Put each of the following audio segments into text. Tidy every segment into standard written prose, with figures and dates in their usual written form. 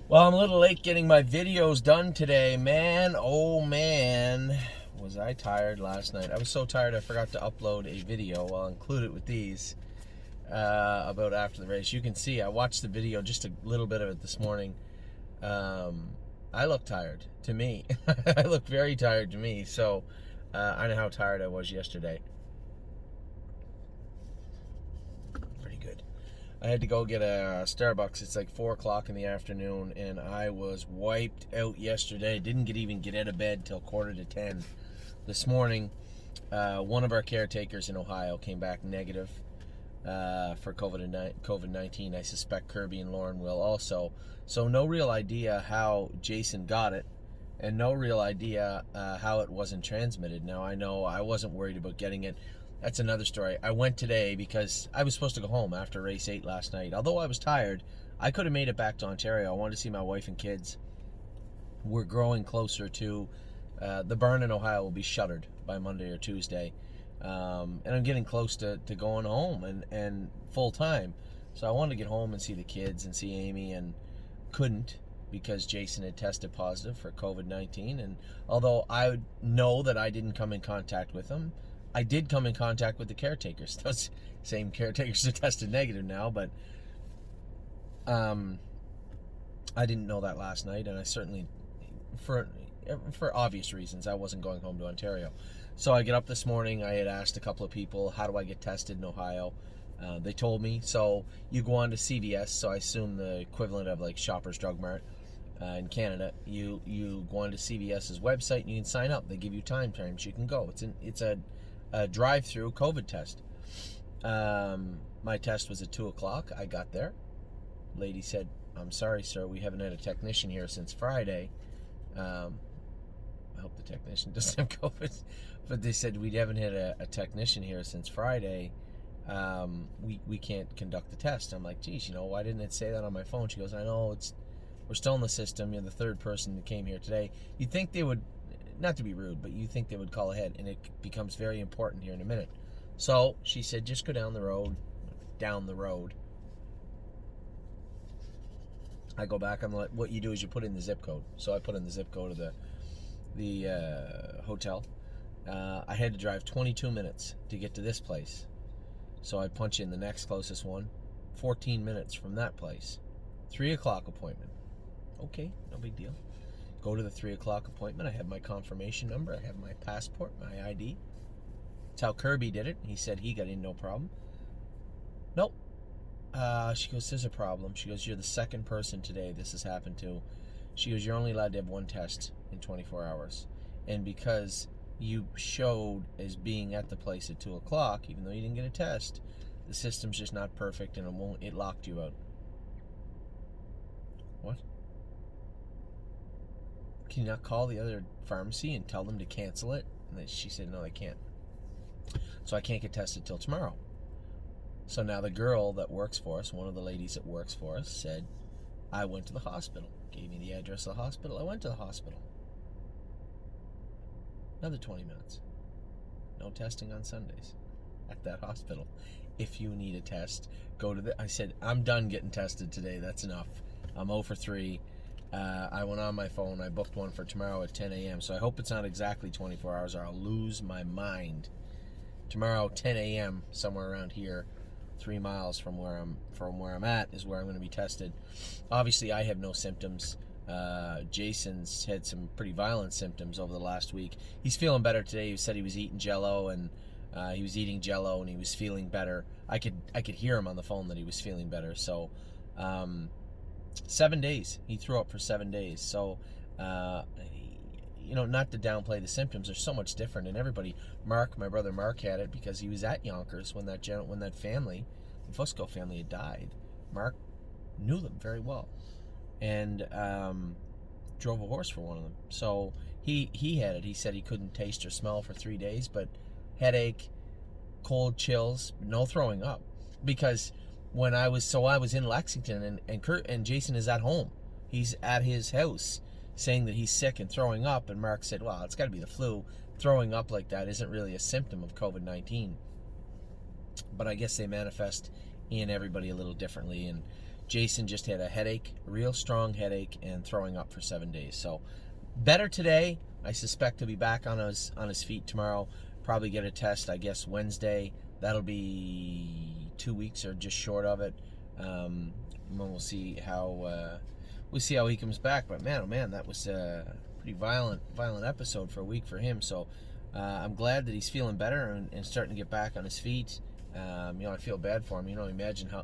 Well, I'm a little late getting my videos done today. Man, oh man, was I tired last night. I was so tired I forgot to upload a video. I'll include it with these about after the race. You can see I watched the video, just a little bit of it this morning. I look tired to me. I look very tired to me. So I know how tired I was yesterday. Pretty good. I had to go get a Starbucks. It's like 4 o'clock in the afternoon, and I was wiped out yesterday. Didn't even get out of bed till 9:45 this morning. One of our caretakers in Ohio came back negative for COVID-19. I suspect Kirby and Lauren will also. So no real idea how Jason got it, and no real idea how it wasn't transmitted. Now, I know I wasn't worried about getting it. That's another story. I went today because I was supposed to go home after race 8 last night. Although I was tired, I could have made it back to Ontario. I wanted to see my wife and kids. We're growing closer to the barn in Ohio will be shuttered by Monday or Tuesday. And I'm getting close to going home and full time. So I wanted to get home and see the kids and see Amy, and couldn't because Jason had tested positive for COVID-19. And although I know that I didn't come in contact with him, I did come in contact with the caretakers. Those same caretakers are tested negative now, but I didn't know that last night, and I certainly, for obvious reasons, I wasn't going home to Ontario. So I get up this morning. I had asked a couple of people, how do I get tested in Ohio? They told me. So you go on to CVS, so I assume the equivalent of like Shoppers Drug Mart in Canada. You go on to CVS's website and you can sign up. They give you time frames. You can go. It's a drive-through COVID test. My test was at 2 o'clock. I got there. Lady said, "I'm sorry, sir, we haven't had a technician here since Friday." I hope the technician doesn't have COVID. But they said, "We haven't had a technician here since Friday. We can't conduct the test." I'm like, geez, why didn't it say that on my phone? She goes, "I know, we're still in the system. You're the third person that came here today." You'd think they would, not to be rude, but you think they would call ahead, and it becomes very important here in a minute. So she said, just go down the road. I go back. I'm like, what you do is you put in the zip code. So I put in the zip code of the hotel. I had to drive 22 minutes to get to this place. So I punch in the next closest one, 14 minutes from that place. 3 o'clock appointment. Okay, no big deal. Go to the 3 o'clock appointment. I have my confirmation number. I have my passport, my ID. That's how Kirby did it. He said he got in no problem. Nope. She goes, "There's a problem." She goes, "You're the second person today this has happened to." She goes, "You're only allowed to have one test in 24 hours. And because you showed as being at the place at 2 o'clock, even though you didn't get a test, the system's just not perfect and it locked you out." What? Can you not call the other pharmacy and tell them to cancel it? And she said, no, they can't. So I can't get tested till tomorrow. So now the girl that works for us, one of the ladies that works for us, said, I went to the hospital. Gave me the address of the hospital. I went to the hospital. Another 20 minutes. No testing on Sundays at that hospital. If you need a test, go to I said, I'm done getting tested today. That's enough. I'm 0 for 3. I went on my phone. I booked one for tomorrow at 10 a.m. So I hope it's not exactly 24 hours or I'll lose my mind. Tomorrow, 10 a.m., somewhere around here, 3 miles from where I'm at, is where I'm going to be tested. Obviously, I have no symptoms. Jason's had some pretty violent symptoms over the last week. He's feeling better today. He said he was eating Jell-O, and he was feeling better. I could hear him on the phone that he was feeling better. So 7 days. He threw up for 7 days. So not to downplay the symptoms, they're so much different. And everybody, my brother Mark had it because he was at Yonkers when that family, the Fusco family, had died. Mark knew them very well, and drove a horse for one of them. So he had it. He said he couldn't taste or smell for 3 days, but headache, cold chills, no throwing up. Because when I was in Lexington, and Jason is at home. He's at his house saying that he's sick and throwing up, and Mark said, well, it's got to be the flu. Throwing up like that isn't really a symptom of COVID-19. But I guess they manifest in everybody a little differently, and Jason just had a headache, a real strong headache, and throwing up for 7 days. So better today. I suspect he'll be back on his feet tomorrow. Probably get a test, I guess, Wednesday. That'll be 2 weeks or just short of it. And we'll see how he comes back. But man, oh man, that was a pretty violent episode for a week for him. So I'm glad that he's feeling better and starting to get back on his feet. I feel bad for him. Imagine how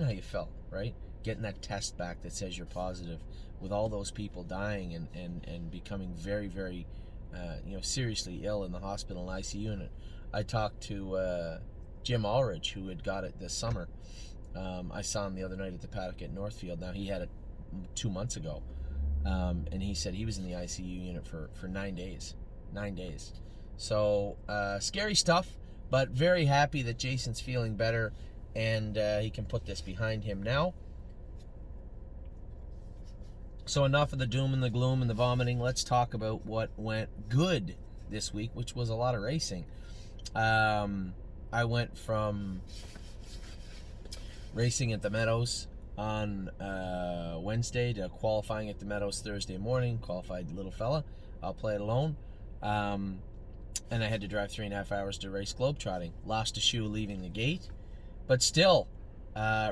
you felt, right? Getting that test back that says you're positive, with all those people dying and becoming very, very, seriously ill in the hospital and ICU unit. I talked to Jim Ulrich, who had got it this summer. I saw him the other night at the paddock at Northfield. Now, he had it 2 months ago, and he said he was in the ICU unit for 9 days. 9 days. So, scary stuff. But very happy that Jason's feeling better and he can put this behind him now. So enough of the doom and the gloom and the vomiting. Let's talk about what went good this week, which was a lot of racing. I went from racing at the Meadows on Wednesday to qualifying at the Meadows Thursday morning. Qualified little fella. I'll play it alone. And I had to drive 3.5 hours to race globetrotting. Lost a shoe leaving the gate, but still,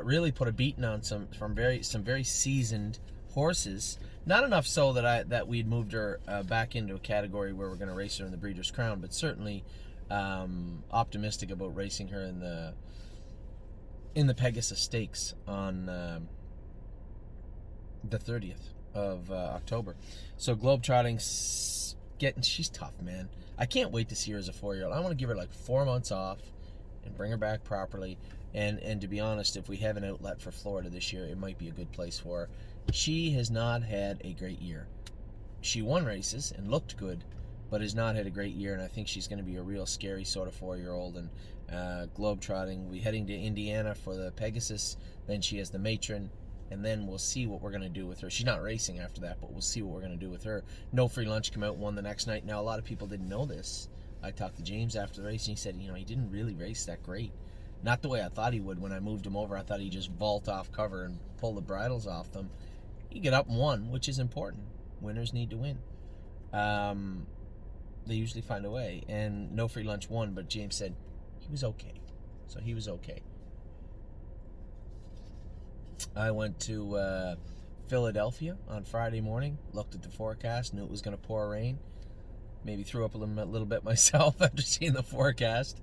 really put a beating on some very seasoned horses. Not enough so that we'd moved her back into a category where we're going to race her in the Breeders' Crown, but certainly optimistic about racing her in the Pegasus Stakes on the 30th of October. So globetrotting, she's tough, man. I can't wait to see her as a 4-year-old. I want to give her like 4 months off and bring her back properly. And to be honest, if we have an outlet for Florida this year, it might be a good place for her. She has not had a great year. She won races and looked good, but has not had a great year. And I think she's going to be a real scary sort of 4-year-old. And globetrotting, we're heading to Indiana for the Pegasus. Then she has the Matron. And then we'll see what we're going to do with her. She's not racing after that, but we'll see what we're going to do with her. No Free Lunch came out and won the next night. Now, a lot of people didn't know this. I talked to James after the race, and he said, he didn't really race that great. Not the way I thought he would when I moved him over. I thought he'd just vault off cover and pull the bridles off them. He got up and won, which is important. Winners need to win. They usually find a way. And No Free Lunch won, but James said he was okay. So he was okay. I went to Philadelphia on Friday morning, looked at the forecast, knew it was going to pour rain. Maybe threw up a little bit myself after seeing the forecast.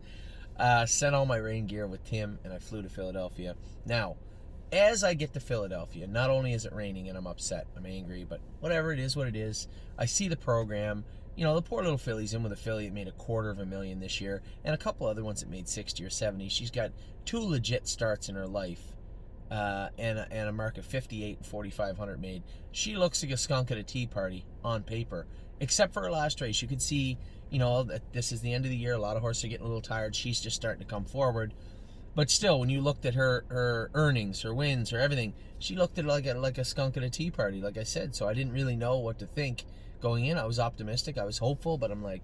Sent all my rain gear with Tim, and I flew to Philadelphia. Now, as I get to Philadelphia, not only is it raining and I'm upset, I'm angry, but whatever, it is what it is. I see the program. The poor little filly's in with a filly that made $250,000 this year, and a couple other ones that made 60 or 70. She's got 2 legit starts in her life. And a mark of 58 and 4,500 made. She looks like a skunk at a tea party on paper, except for her last race. You could see, that this is the end of the year. A lot of horses are getting a little tired. She's just starting to come forward. But still, when you looked at her earnings, her wins, her everything, she looked at it like a skunk at a tea party, like I said. So I didn't really know what to think going in. I was optimistic. I was hopeful, but I'm like,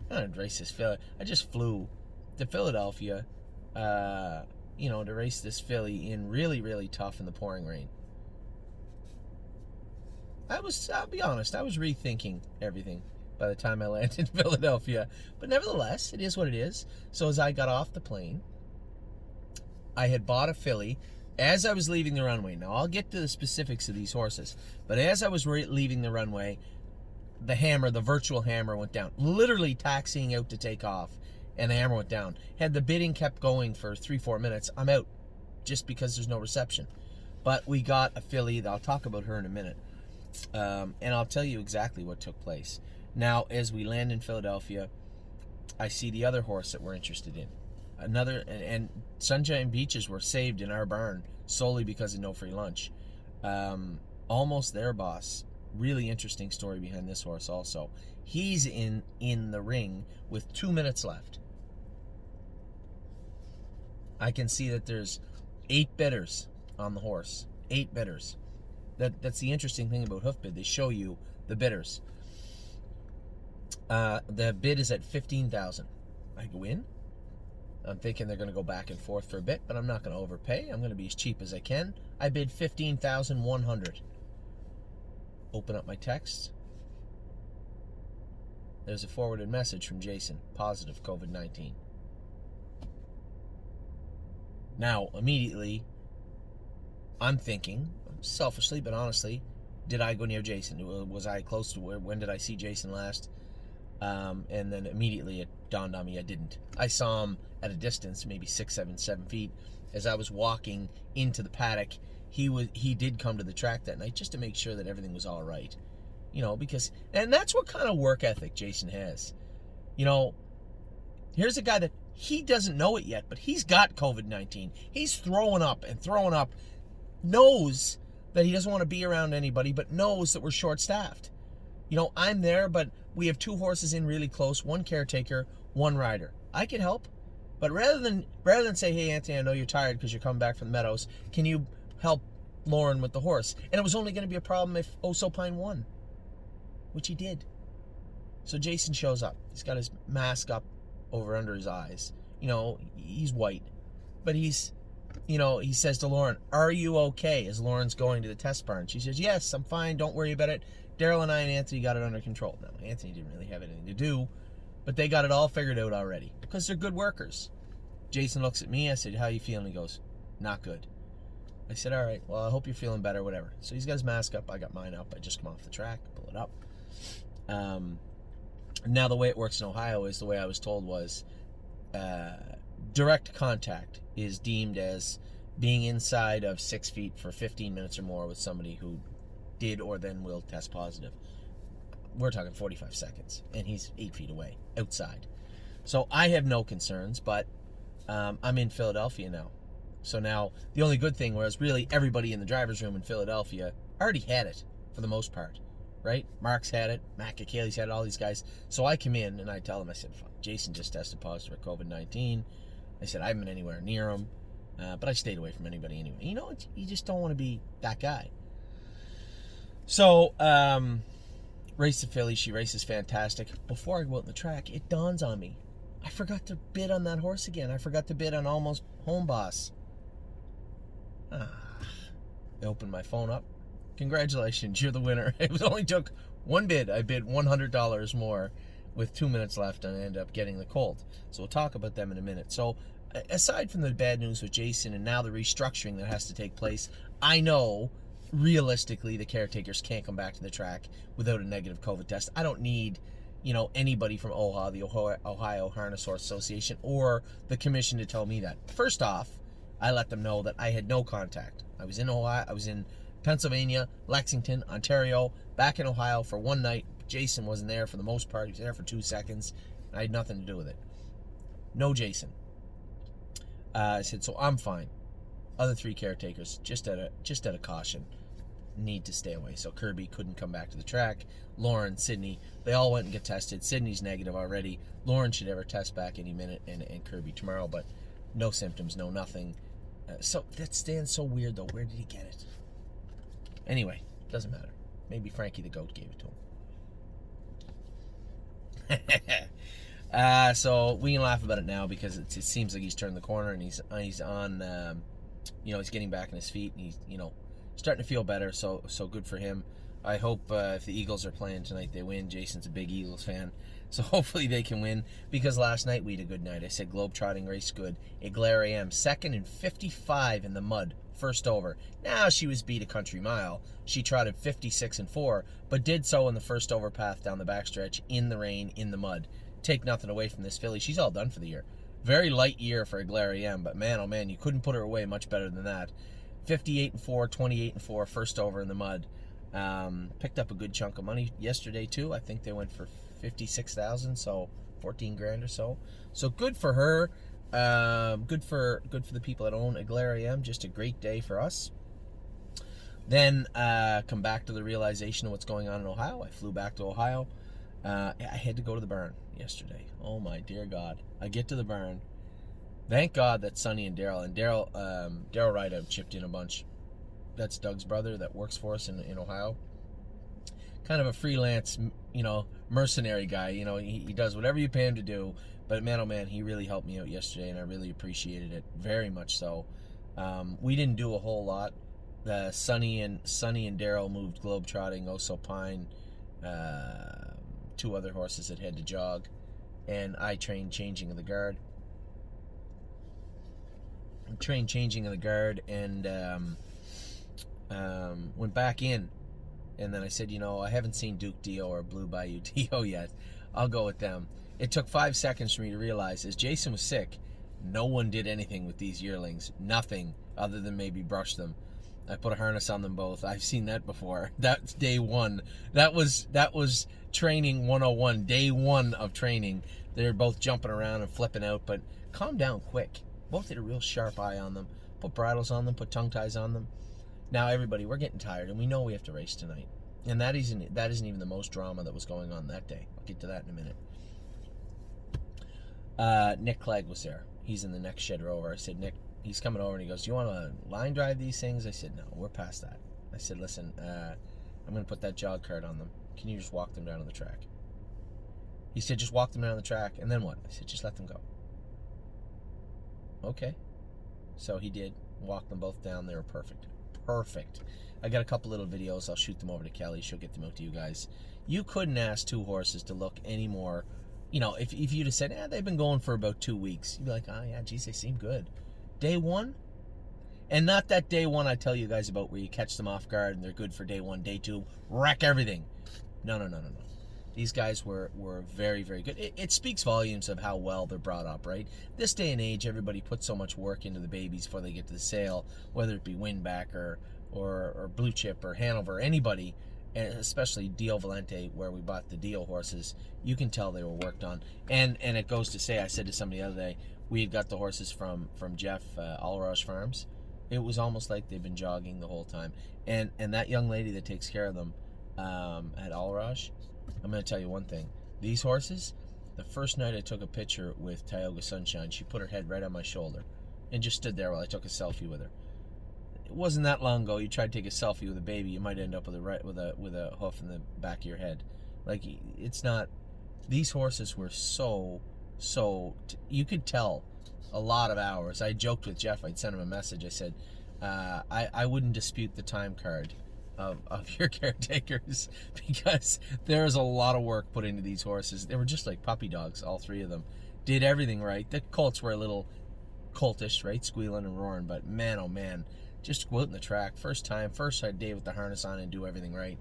I'm going to race this filly. I just flew to Philadelphia, to race this filly in really, really tough in the pouring rain. I'll be honest, I was rethinking everything by the time I landed in Philadelphia. But nevertheless, it is what it is. So as I got off the plane, I had bought a filly as I was leaving the runway. Now, I'll get to the specifics of these horses. But as I was leaving the runway, the virtual hammer went down. Literally taxiing out to take off. And the hammer went down. Had the bidding kept going for 3-4 minutes, I'm out, just because there's no reception. But we got a filly. I'll talk about her in a minute, and I'll tell you exactly what took place. Now, as we land in Philadelphia, I see the other horse that we're interested in. And Sunshine Beaches were saved in our barn solely because of No Free Lunch. Almost There, Boss. Really interesting story behind this horse also. He's in the ring with 2 minutes left. I can see that there's 8 bidders on the horse. 8 bidders. That's the interesting thing about Hoofbid. They show you the bidders. The bid is at $15,000. I go in. I'm thinking they're going to go back and forth for a bit, but I'm not going to overpay. I'm going to be as cheap as I can. I bid $15,100. Open up my texts. There's a forwarded message from Jason. Positive COVID-19. Now, immediately, I'm thinking, selfishly but honestly, did I go near Jason? Was I close to when did I see Jason last? And then immediately it dawned on me I didn't. I saw him at a distance, maybe 7 feet. As I was walking into the paddock, he did come to the track that night just to make sure that everything was all right. Because, and that's what kind of work ethic Jason has. Here's a guy that he doesn't know it yet, but he's got COVID-19. He's throwing up, knows that he doesn't want to be around anybody, but knows that we're short-staffed. I'm there, but we have 2 horses in really close, 1 caretaker, 1 rider. I could help, but rather than say, hey, Anthony, I know you're tired because you're coming back from the Meadows, can you help Lauren with the horse? And it was only going to be a problem if Osopine won, which he did. So Jason shows up. He's got his mask up over under his eyes. He's white, but he says to Lauren, are you okay? As Lauren's going to the test barn. She says, yes, I'm fine. Don't worry about it. Daryl and I and Anthony got it under control. Now, Anthony didn't really have anything to do, but they got it all figured out already because they're good workers. Jason looks at me. I said, how you feeling? He goes, not good. I said, all right, well, I hope you're feeling better, whatever. So he's got his mask up. I got mine up. I just come off the track, pull it up. Now, the way it works in Ohio is the way I was told was direct contact is deemed as being inside of 6 feet for 15 minutes or more with somebody who did or then will test positive. We're talking 45 seconds, and he's 8 feet away, outside. So I have no concerns, but I'm in Philadelphia now. So now, the only good thing was really everybody in the driver's room in Philadelphia already had it, for the most part, right? Mark's had it, Matt Kaylee's had it, all these guys. So I come in, and I tell them, I said, Jason just tested positive for COVID-19. I said, I haven't been anywhere near him, but I stayed away from anybody anyway. You just don't want to be that guy. So, race to Philly. She races fantastic. Before I go out on the track, it dawns on me. I forgot to bid on that horse again. I forgot to bid on Almost Home Boss. I opened my phone up. Congratulations, you're the winner. It only took 1 bid. I bid $100 more with 2 minutes left, and I ended up getting the Colt. So we'll talk about them in a minute. So, aside from the bad news with Jason and now the restructuring that has to take place, I know realistically the caretakers can't come back to the track without a negative COVID test. I don't need anybody from OHA, the Ohio Harness Horse Association, or the commission to tell me that. First off, I let them know that I had no contact. I was in Ohio, I was in Pennsylvania, Lexington, Ontario, back in Ohio for 1 night. Jason wasn't there for the most part. He was there for 2 seconds. I had nothing to do with it. No Jason. I said, so I'm fine. Other 3 caretakers, just out of caution, need to stay away. So Kirby couldn't come back to the track. Lauren, Sydney, they all went and get tested. Sydney's negative already. Lauren should ever test back any minute, and Kirby tomorrow, but no symptoms, no nothing. So that stands so weird, though. Where did he get it? Anyway, doesn't matter. Maybe Frankie the goat gave it to him. So we can laugh about it now because it seems like he's turned the corner and he's on, he's getting back on his feet and he's, starting to feel better. So good for him. I hope if the Eagles are playing tonight, they win. Jason's a big Eagles fan. So hopefully they can win because last night we had a good night. I said globetrotting race good. Eglare AM, 2nd and 55 in the mud, first over. Now she was beat a country mile. She trotted 56 and 4, but did so in the first overpath down the backstretch in the rain, in the mud. Take nothing away from this filly. She's all done for the year. Very light year for Eglare AM, but man, oh man, you couldn't put her away much better than that. 58 and 4, 28 and 4, first over in the mud. Picked up a good chunk of money yesterday too. I think they went for 56,000, so 14 grand or so. So good for her. Good for the people that own Eglare AM. Just a great day for us. Then come back to the realization of what's going on in Ohio. I flew back to Ohio. I had to go to the barn yesterday. Oh my dear God! I get to the barn. Thank God that Sonny and Daryl Rideout chipped in a bunch. That's Doug's brother that works for us in Ohio. Kind of a freelance, mercenary guy. He does whatever you pay him to do. But man, oh man, he really helped me out yesterday, and I really appreciated it very much. So we didn't do a whole lot. Sonny and Daryl moved globetrotting, Oso Pine, 2 other horses that had to jog, and I trained changing of the guard. And went back in. And then I said, I haven't seen Duke Dio or Blue Bayou Dio yet. I'll go with them. It took 5 seconds for me to realize, as Jason was sick, no one did anything with these yearlings. Nothing other than maybe brush them. I put a harness on them both. I've seen that before. That's day 1. That was training 101. Day 1 of training. They're both jumping around and flipping out, but calm down quick. Both had a real sharp eye on them. Put bridles on them, put tongue ties on them. Now, everybody, we're getting tired, and we know we have to race tonight. And that isn't even the most drama that was going on that day. I'll get to that in a minute. Nick Clegg was there. He's in the next shed row over. I said, Nick, he's coming over, and he goes, do you want to line drive these things? I said, no, we're past that. I said, listen, I'm going to put that jog cart on them. Can you just walk them down to the track? He said, just walk them down the track, and then what? I said, just let them go. Okay. So he did. Walk them both down. They were perfect. I got a couple little videos. I'll shoot them over to Kelly. She'll get them out to you guys. You couldn't ask 2 horses to look any more. If you'd have said, they've been going for about 2 weeks, you'd be like, oh yeah, geez, they seem good. Day 1, and not that day 1 I tell you guys about where you catch them off guard and they're good for day 1, day 2, wreck everything. No. These guys were very, very good. It speaks volumes of how well they're brought up, right? This day and age, everybody puts so much work into the babies before they get to the sale, whether it be Winback or Blue Chip or Hanover, anybody, and especially Dio Valente, where we bought the Dio horses. You can tell they were worked on. And it goes to say, I said to somebody the other day, we had got the horses from Jeff Allroche Farms. It was almost like they've been jogging the whole time. And that young lady that takes care of them at Allroche, I'm going to tell you one thing. These horses, the first night I took a picture with Tioga Sunshine, she put her head right on my shoulder and just stood there while I took a selfie with her. It wasn't that long ago. You tried to take a selfie with a baby, you might end up with a hoof in the back of your head. Like, it's not. These horses were so you could tell a lot of hours. I joked with Jeff. I'd sent him a message. I said, I wouldn't dispute the time card of your caretakers, because there's a lot of work put into these horses. They were just like puppy dogs, all 3 of them. Did everything right. The colts were a little coltish, right, squealing and roaring, but man, oh man, just go out in the track, first day with the harness on and do everything right.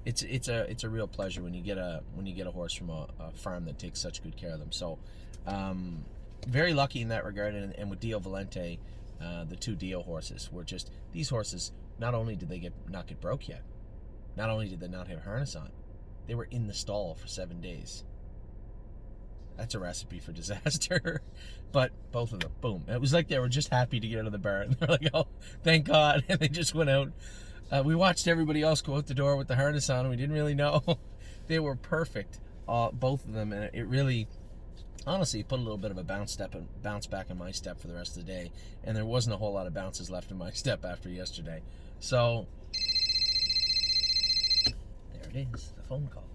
It's a real pleasure when you get a horse from a farm that takes such good care of them. So very lucky in that regard. And with Dio Valente, the 2 Dio horses were just, these horses, not only did they not get broke yet, not only did they not have harness on, they were in the stall for 7 days. That's a recipe for disaster. But both of them, boom. It was like they were just happy to get out of the barn. They're like, oh, thank God. And they just went out. We watched everybody else go out the door with the harness on. We didn't really know. They were perfect, both of them. And it really, honestly, put a little bit of a bounce back in my step for the rest of the day. And there wasn't a whole lot of bounces left in my step after yesterday. So, there it is, the phone call.